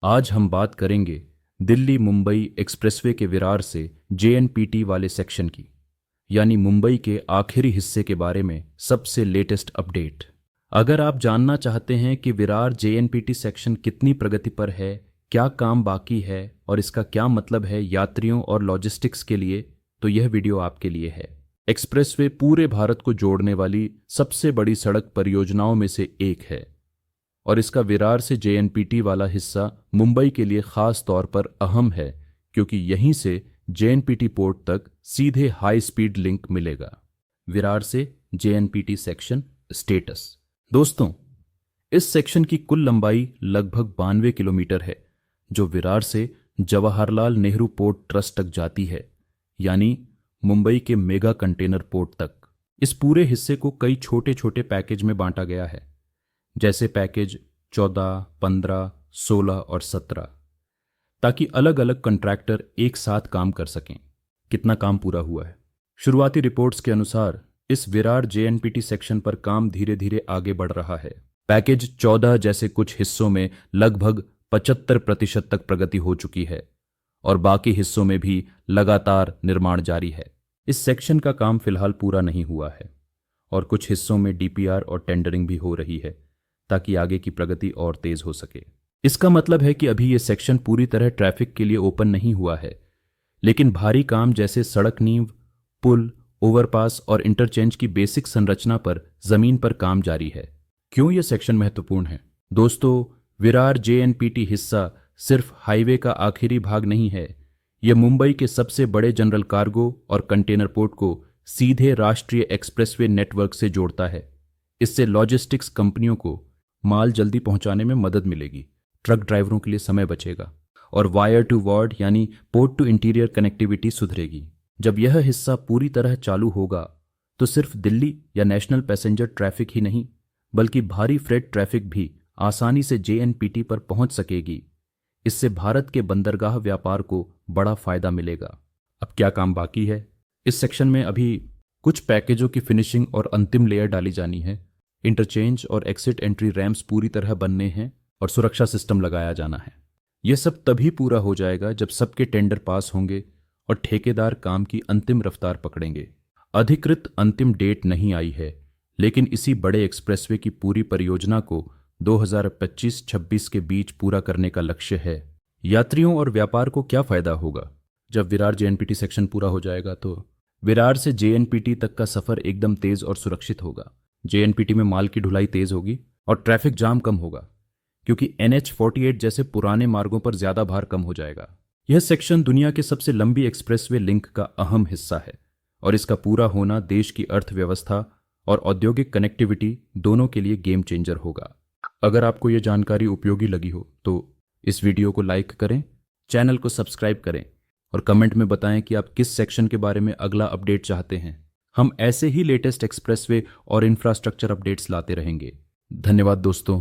आज हम बात करेंगे दिल्ली मुंबई एक्सप्रेसवे के विरार से जेएनपीटी वाले सेक्शन की, यानी मुंबई के आखिरी हिस्से के बारे में सबसे लेटेस्ट अपडेट। अगर आप जानना चाहते हैं कि विरार जेएनपीटी सेक्शन कितनी प्रगति पर है, क्या काम बाकी है और इसका क्या मतलब है यात्रियों और लॉजिस्टिक्स के लिए, तो यह वीडियो आपके लिए है। एक्सप्रेसवे पूरे भारत को जोड़ने वाली सबसे बड़ी सड़क परियोजनाओं में से एक है और इसका विरार से जेएनपीटी वाला हिस्सा मुंबई के लिए खास तौर पर अहम है, क्योंकि यहीं से जेएनपीटी पोर्ट तक सीधे हाई स्पीड लिंक मिलेगा। विरार से जेएनपीटी सेक्शन स्टेटस। दोस्तों, इस सेक्शन की कुल लंबाई लगभग 92 किलोमीटर है, जो विरार से जवाहरलाल नेहरू पोर्ट ट्रस्ट तक जाती है, यानी मुंबई के मेगा कंटेनर पोर्ट तक। इस पूरे हिस्से को कई छोटे छोटे पैकेज में बांटा गया है, जैसे पैकेज 14, 15, 16 और 17, ताकि अलग अलग कॉन्ट्रैक्टर एक साथ काम कर सकें। कितना काम पूरा हुआ है? शुरुआती रिपोर्ट्स के अनुसार इस विरार जेएनपीटी सेक्शन पर काम धीरे धीरे आगे बढ़ रहा है। पैकेज 14 जैसे कुछ हिस्सों में लगभग 75% तक प्रगति हो चुकी है और बाकी हिस्सों में भी लगातार निर्माण जारी है। इस सेक्शन का काम फिलहाल पूरा नहीं हुआ है और कुछ हिस्सों में डीपीआर और टेंडरिंग भी हो रही है, ताकि आगे की प्रगति और तेज हो सके। इसका मतलब है कि अभी यह सेक्शन पूरी तरह ट्रैफिक के लिए ओपन नहीं हुआ है, लेकिन भारी काम जैसे सड़क नींव, पुल, ओवरपास और इंटरचेंज की बेसिक संरचना पर जमीन पर काम जारी है। क्यों यह सेक्शन महत्वपूर्ण है? दोस्तों, विरार जेएनपीटी हिस्सा सिर्फ हाईवे का आखिरी भाग नहीं है, यह मुंबई के सबसे बड़े जनरल कार्गो और कंटेनर पोर्ट को सीधे राष्ट्रीय एक्सप्रेसवे नेटवर्क से जोड़ता है। इससे लॉजिस्टिक्स कंपनियों को माल जल्दी पहुंचाने में मदद मिलेगी, ट्रक ड्राइवरों के लिए समय बचेगा और वायर टू वार्ड यानी पोर्ट टू इंटीरियर कनेक्टिविटी सुधरेगी। जब यह हिस्सा पूरी तरह चालू होगा तो सिर्फ दिल्ली या नेशनल पैसेंजर ट्रैफिक ही नहीं, बल्कि भारी फ्रेट ट्रैफिक भी आसानी से जेएनपीटी पर पहुंच सकेगी। इससे भारत के बंदरगाह व्यापार को बड़ा फायदा मिलेगा। अब क्या काम बाकी है? इस सेक्शन में अभी कुछ पैकेजों की फिनिशिंग और अंतिम लेयर डाली जानी है। इंटरचेंज और एक्सिट एंट्री रैम्प्स पूरी तरह बनने हैं और सुरक्षा सिस्टम लगाया जाना है। यह सब तभी पूरा हो जाएगा जब सबके टेंडर पास होंगे और ठेकेदार काम की अंतिम रफ्तार पकड़ेंगे। अधिकृत अंतिम डेट नहीं आई है, लेकिन इसी बड़े एक्सप्रेसवे की पूरी परियोजना को 2025-26 के बीच पूरा करने का लक्ष्य है। यात्रियों और व्यापार को क्या फायदा होगा? जब विरार जेएनपीटी सेक्शन पूरा हो जाएगा तो विरार से जेएनपीटी तक का सफर एकदम तेज और सुरक्षित होगा। जेएनपीटी में माल की ढुलाई तेज होगी और ट्रैफिक जाम कम होगा, क्योंकि NH-48 जैसे पुराने मार्गों पर ज्यादा भार कम हो जाएगा। यह सेक्शन दुनिया के सबसे लंबी एक्सप्रेसवे लिंक का अहम हिस्सा है और इसका पूरा होना देश की अर्थव्यवस्था और औद्योगिक कनेक्टिविटी दोनों के लिए गेम चेंजर होगा। अगर आपको यह जानकारी उपयोगी लगी हो तो इस वीडियो को लाइक करें, चैनल को सब्सक्राइब करें और कमेंट में बताएं कि आप किस सेक्शन के बारे में अगला अपडेट चाहते हैं। हम ऐसे ही लेटेस्ट एक्सप्रेसवे और इंफ्रास्ट्रक्चर अपडेट्स लाते रहेंगे। धन्यवाद दोस्तों।